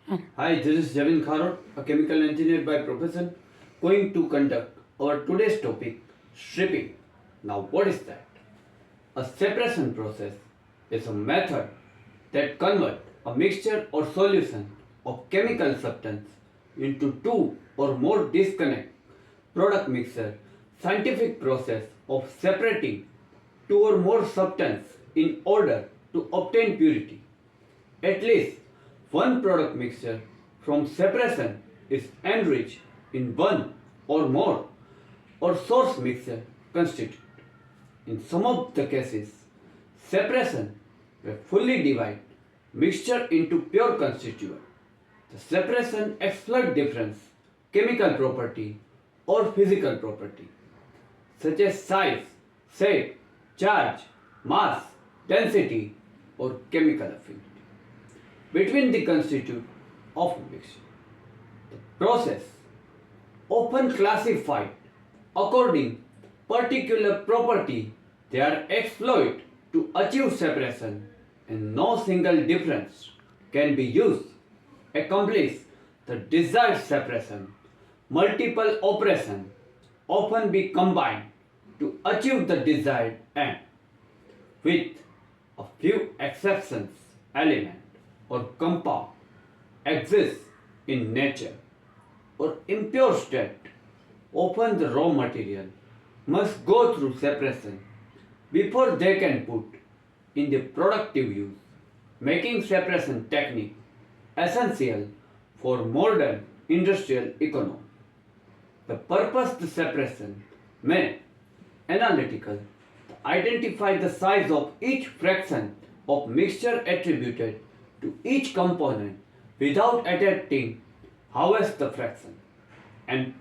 Hi, this is Javin Kharot, a chemical engineer by profession, going to conduct our today's topic, stripping. Now, what is that? A separation process is a method that converts a mixture or solution of chemical substance into two or more disconnect product mixture. Scientific process of separating two or more substance in order to obtain purity. At least one product mixture from separation is enriched in one or more or source mixture constitute. In some of the cases, separation will fully divide mixture into pure constituent. The separation exploit difference, chemical property or physical property such as size, shape, charge, mass, density or chemical affinity between the constituent of a mixture. The process often classified according particular property they are exploited to achieve separation and no single difference can be used accomplish the desired separation. Multiple operations often be combined to achieve the desired end. With a few exceptions, element or compound exists in nature or impure state. Often the raw material must go through separation before they can put in the productive use, making separation technique essential for modern industrial economy. The purpose the separation may analytical identify the size of each fraction of mixture attributed to each component without adapting however the fraction and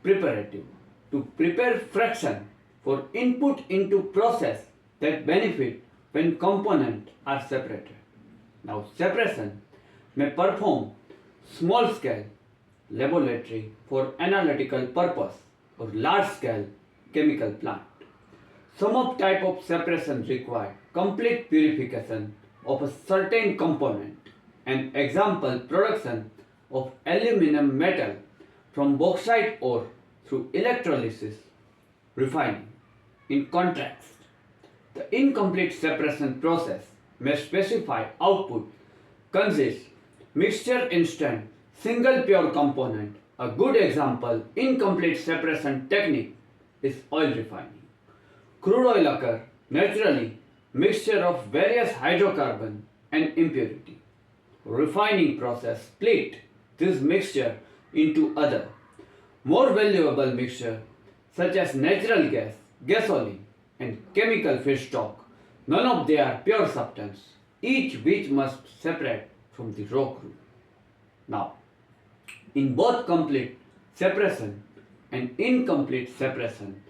preparative to prepare fraction for input into process that benefit when components are separated. Now separation may perform small scale laboratory for analytical purpose or large scale chemical plant. Some of type of separation require complete purification of a certain component. An example production of aluminum metal from bauxite ore through electrolysis refining. In contrast, the incomplete separation process may specify output consists mixture instant single pure component. A good example incomplete separation technique is oil refining. Crude oil occur naturally mixture of various hydrocarbon and impurity. Refining process split this mixture into other more valuable mixture such as natural gas, gasoline and chemical feedstock. None of they are pure substance, each which must separate from the raw crude. Now, in both complete separation and incomplete separation,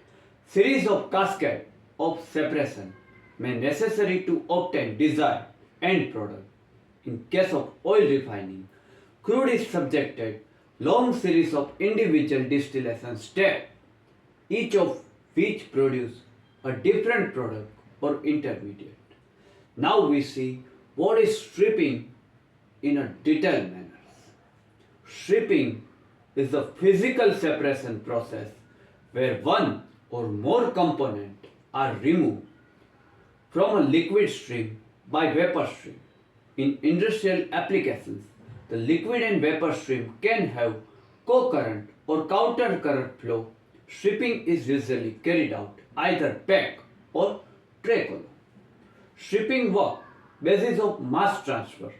series of cascade of separation may necessary to obtain desired end product. In case of oil refining, crude is subjected long series of individual distillation steps, each of which produce a different product or intermediate. Now we see what is stripping in a detailed manner. Stripping is the physical separation process where one or more components are removed from a liquid stream by vapor stream. In industrial applications, the liquid and vapor stream can have co-current or counter-current flow. Stripping is usually carried out either back or tray column. Stripping work basis of mass transfer.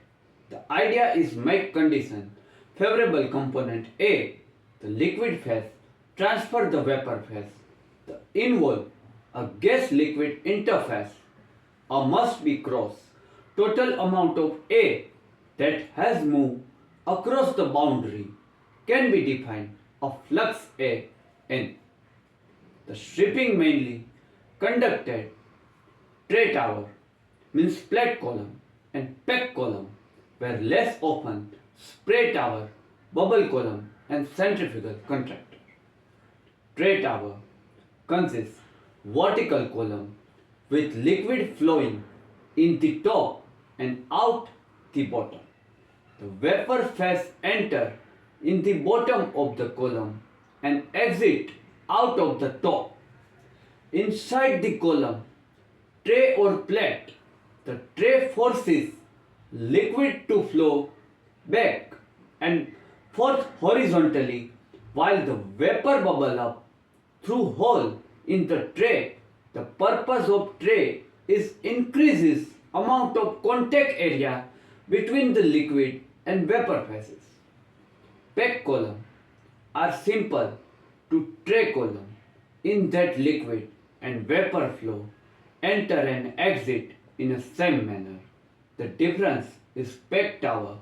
The idea is make condition favorable component A, the liquid phase, transfer the vapor phase. The involve a gas liquid interface. A must be cross. Total amount of A that has moved across the boundary can be defined of flux A N. The stripping mainly conducted tray tower means plate column and pack column where less often spray tower, bubble column and centrifugal contractor. Tray tower consists vertical column with liquid flowing in the top and out the bottom. The vapor phase enter in the bottom of the column and exit out of the top. Inside the column, tray or plate, the tray forces liquid to flow back and forth horizontally while the vapor bubble up through hole in the tray. The purpose of tray is increases amount of contact area between the liquid and vapor phases. Pack column are simple to tray column in that liquid and vapor flow enter and exit in the same manner. The difference is pack tower.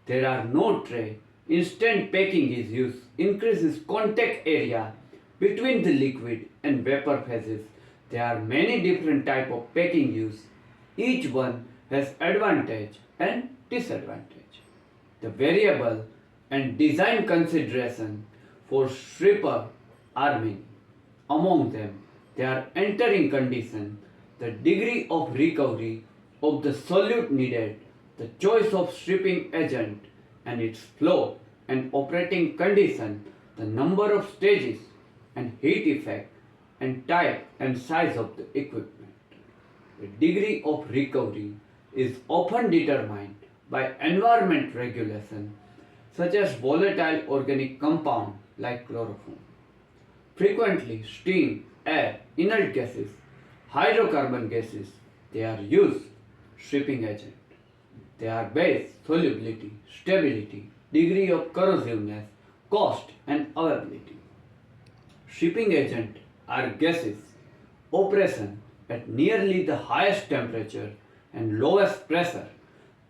There are no tray. Instant packing is used, increases contact area between the liquid and vapor phases. There are many different type of packing used. Each one has advantage and disadvantage. The variable and design consideration for stripper are many. Among them, they are entering condition, the degree of recovery of the solute needed, the choice of stripping agent and its flow and operating condition, the number of stages and heat effect and type and size of the equipment. The degree of recovery is often determined by environment regulation such as volatile organic compound like chloroform. Frequently steam, air, inert gases, hydrocarbon gases, they are used stripping agent. They are base, solubility, stability, degree of corrosiveness, cost and availability. Stripping agent are gases, operation at nearly the highest temperature and lowest pressure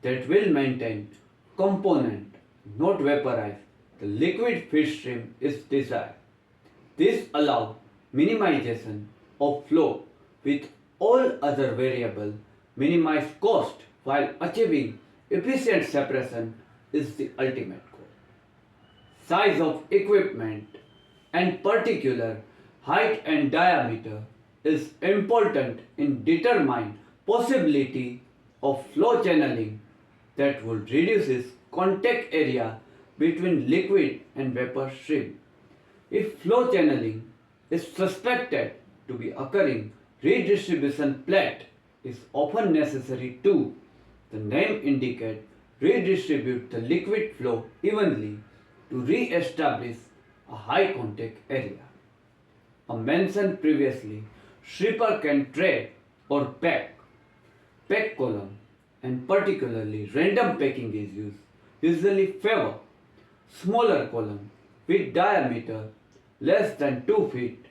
that will maintain component, not vaporize. The liquid feed stream is desired. This allows minimization of flow with all other variables, minimize cost while achieving efficient separation is the ultimate goal. Size of equipment and particular height and diameter is important in determining possibility of flow channeling that would reduces contact area between liquid and vapor stream. If flow channeling is suspected to be occurring, redistribution plate is often necessary too. The name indicates redistribute the liquid flow evenly to re-establish a high contact area. As mentioned previously, stripper can tray or pack. Pack column and particularly random packing is used. Usually favor smaller column with diameter less than 2 feet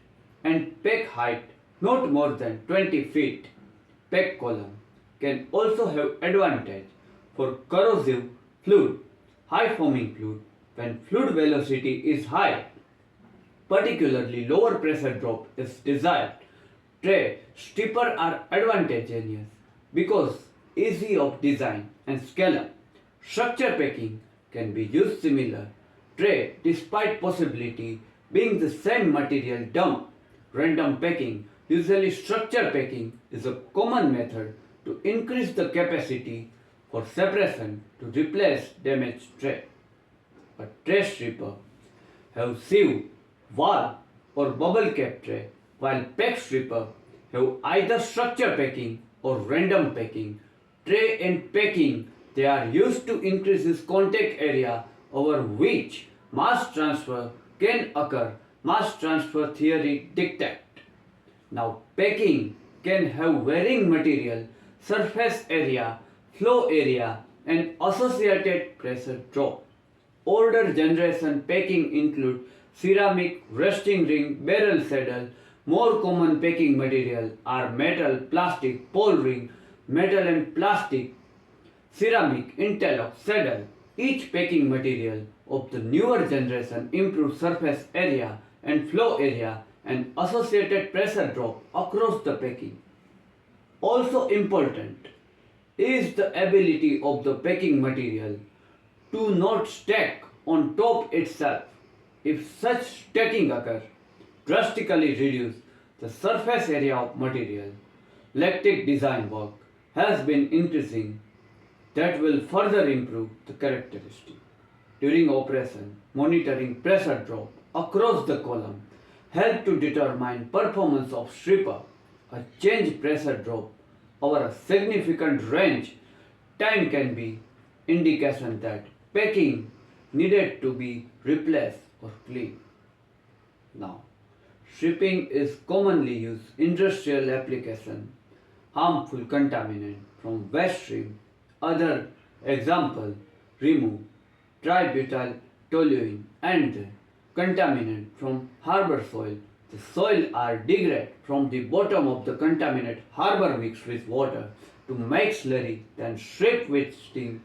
and pack height not more than 20 feet. Pack column can also have advantage for corrosive fluid, high foaming fluid when fluid velocity is high. Particularly lower pressure drop is desired. Tray stripper are advantageous because easy of design and scale up. Structure packing can be used similar. Tray despite possibility being the same material dump. Random packing, usually structure packing, is a common method to increase the capacity for separation to replace damaged tray. A tray stripper have sieve, valve or bubble cap tray, while pack stripper have either structure packing or random packing. Tray and packing, they are used to increase this contact area over which mass transfer can occur. Mass transfer theory dictate. Now packing can have varying material, surface area, flow area and associated pressure drop. Older generation packing include ceramic, resting ring, barrel saddle. More common packing material are metal, plastic, pole ring, metal and plastic, ceramic, interlock, saddle. Each packing material of the newer generation improves surface area and flow area and associated pressure drop across the packing. Also important is the ability of the packing material to not stack on top itself. If such stacking occurs, drastically reduce the surface area of material. Lactic design work has been increasing that will further improve the characteristic. During operation, monitoring pressure drop across the column help to determine performance of stripper. A change pressure drop over a significant range time can be indication that packing needed to be replaced or cleaned. Now, stripping is commonly used industrial application, harmful contaminant from waste stream. Other example remove tributyl toluene and the contaminant from harbor soil. The soil are degraded from the bottom of the contaminated harbor mixed with water to make slurry, then stripped with steam.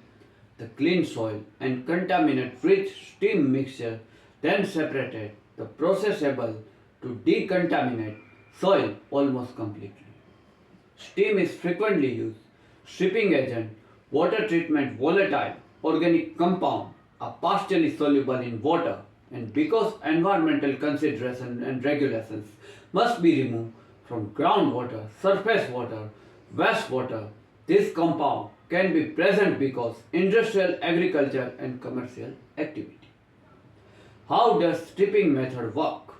The clean soil and contaminant rich steam mixture then separated. The process able to decontaminate soil almost completely. Steam is frequently used. Stripping agent, water treatment volatile organic compound are partially soluble in water, and because environmental consideration and regulations must be removed from groundwater, surface water, wastewater, this compound can be present because industrial, agriculture and commercial activity. How does stripping method work?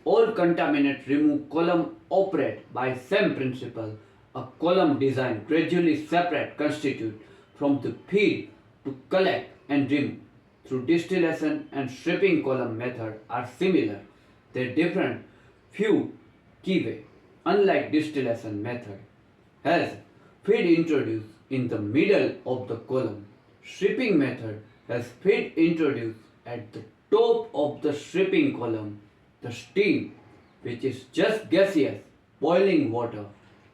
All contaminant remove column operate by same principle. A column design gradually separate constitute from the feed to collect and remove. Through distillation and stripping column method are similar. They differ few key way. Unlike distillation method, has feed introduced in the middle of the column. Stripping method has feed introduced at the top of the stripping column. The steam, which is just gaseous boiling water,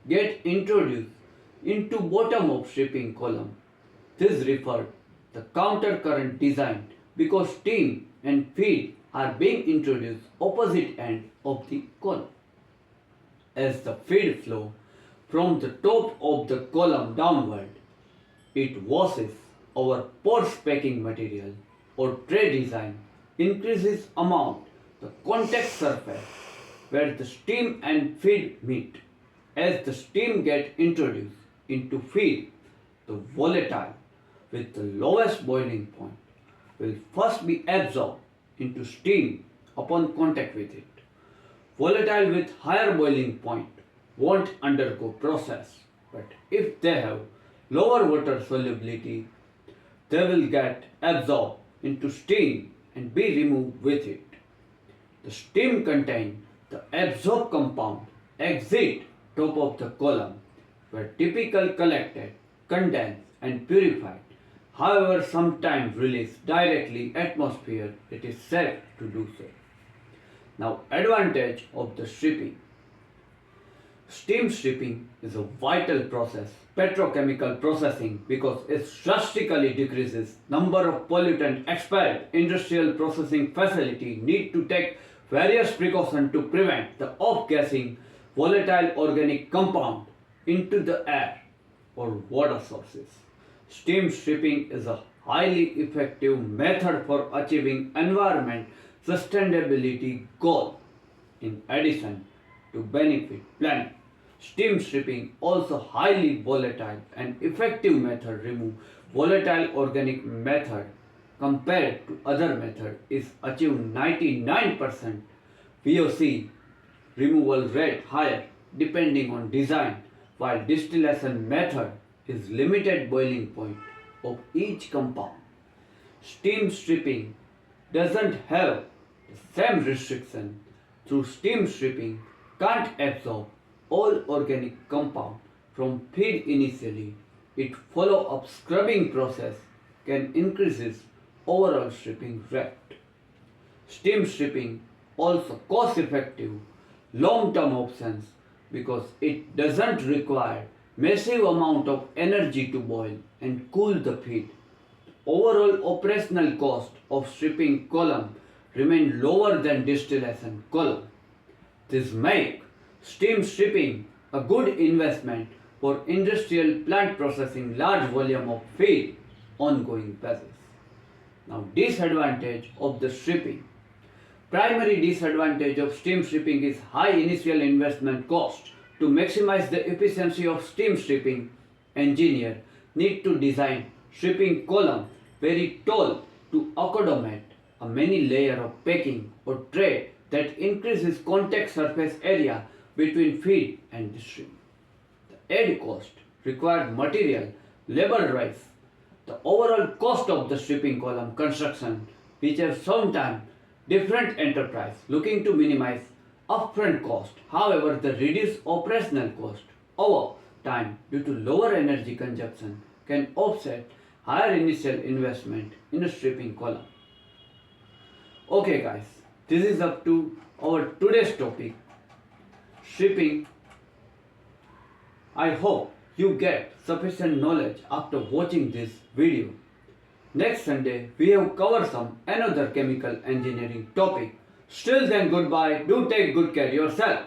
get introduced into bottom of stripping column. This referred the counter current design because steam and feed are being introduced opposite end of the column. As the feed flow from the top of the column downward, it washes over porous packing material or tray design, increases amount the contact surface where the steam and feed meet. As the steam get introduced into feed, the volatile with the lowest boiling point will first be absorbed into steam upon contact with it. Volatile with higher boiling point won't undergo process, but if they have lower water solubility, they will get absorbed into steam and be removed with it. The steam contain the absorbed compound exit top of the column were typically collected, condensed and purified. However, sometimes released directly atmosphere, it is safe to do so. Now, advantage of the stripping. Steam stripping is a vital process, petrochemical processing, because it drastically decreases number of pollutant expelled. Industrial processing facility need to take various precautions to prevent the off-gassing volatile organic compound into the air or water sources. Steam stripping is a highly effective method for achieving environment sustainability goal. In addition to benefit planet, steam stripping also highly volatile and effective method remove volatile organic method compared to other method is achieve 99% VOC removal rate higher depending on design, while distillation method is limited boiling point of each compound. Steam stripping doesn't have the same restriction. Through steam stripping can't absorb all organic compound from feed initially. It follow up scrubbing process can increases overall stripping rate. Steam stripping also cost effective long-term options because it doesn't require massive amount of energy to boil and cool the feed. Overall operational cost of stripping column remain lower than distillation column. This make steam stripping a good investment for industrial plant processing large volume of feed ongoing basis. Now, disadvantage of the stripping. Primary disadvantage of steam stripping is high initial investment cost. To maximize the efficiency of steam stripping, engineer need to design shipping column very tall to accommodate a many layer of packing or tray that increases contact surface area between feed and stream. The add cost required material, labor rise, the overall cost of the shipping column construction, which have sometimes different enterprise looking to minimize upfront cost. However, the reduced operational cost over time due to lower energy consumption can offset higher initial investment in a shipping column. Okay guys, this is up to our today's topic, shipping. I hope you get sufficient knowledge after watching this video. Next Sunday we have covered some another chemical engineering topic. Still then, goodbye. Do take good care yourself.